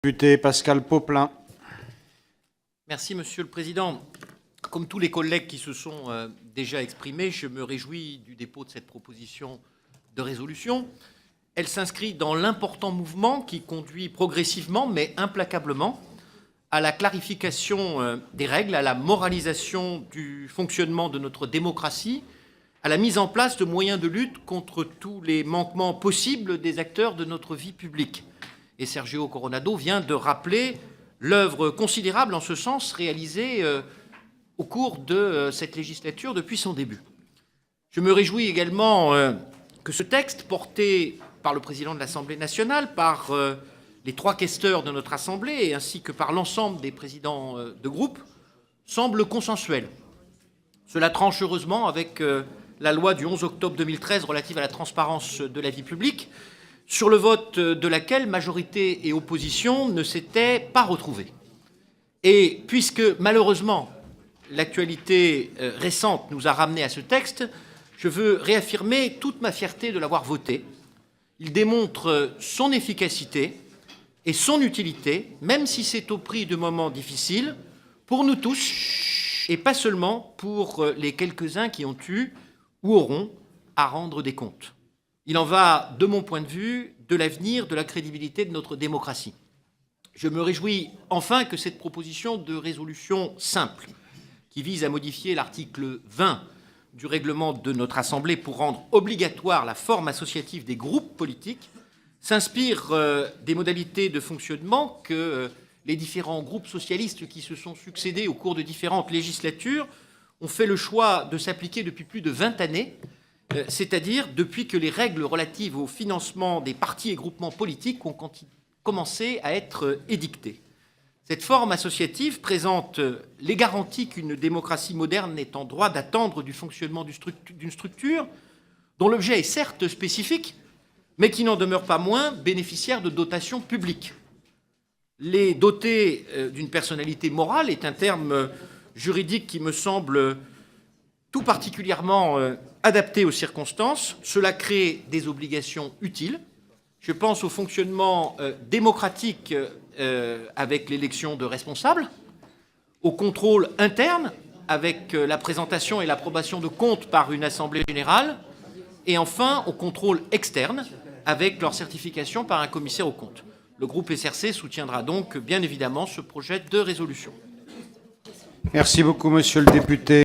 Député Pascal Popelin. Merci, Monsieur le Président. Comme tous les collègues qui se sont déjà exprimés, je me réjouis du dépôt de cette proposition de résolution. Elle s'inscrit dans l'important mouvement qui conduit progressivement, mais implacablement, à la clarification des règles, à la moralisation du fonctionnement de notre démocratie, à la mise en place de moyens de lutte contre tous les manquements possibles des acteurs de notre vie publique. Et Sergio Coronado vient de rappeler l'œuvre considérable en ce sens réalisée au cours de cette législature depuis son début. Je me réjouis également que ce texte, porté par le président de l'Assemblée nationale, par les trois questeurs de notre Assemblée, ainsi que par l'ensemble des présidents de groupe, semble consensuel. Cela tranche heureusement avec la loi du 11 octobre 2013 relative à la transparence de la vie publique, sur le vote de laquelle majorité et opposition ne s'étaient pas retrouvées. Et puisque, malheureusement, l'actualité récente nous a ramenés à ce texte, je veux réaffirmer toute ma fierté de l'avoir voté. Il démontre son efficacité et son utilité, même si c'est au prix de moments difficiles, pour nous tous, et pas seulement pour les quelques-uns qui ont eu ou auront à rendre des comptes. Il en va, de mon point de vue, de l'avenir, de la crédibilité de notre démocratie. Je me réjouis enfin que cette proposition de résolution simple, qui vise à modifier l'article 20 du règlement de notre Assemblée pour rendre obligatoire la forme associative des groupes politiques, s'inspire des modalités de fonctionnement que les différents groupes socialistes qui se sont succédés au cours de différentes législatures ont fait le choix de s'appliquer depuis plus de 20 années, c'est-à-dire depuis que les règles relatives au financement des partis et groupements politiques ont commencé à être édictées. Cette forme associative présente les garanties qu'une démocratie moderne est en droit d'attendre du fonctionnement d'une structure dont l'objet est certes spécifique, mais qui n'en demeure pas moins bénéficiaire de dotations publiques. Les doter d'une personnalité morale est un terme juridique qui me semble tout particulièrement adapté aux circonstances. Cela crée des obligations utiles. Je pense au fonctionnement démocratique avec l'élection de responsables, au contrôle interne avec la présentation et l'approbation de comptes par une assemblée générale, et enfin au contrôle externe avec leur certification par un commissaire aux comptes. Le groupe SRC soutiendra donc bien évidemment ce projet de résolution. Merci beaucoup, monsieur le député.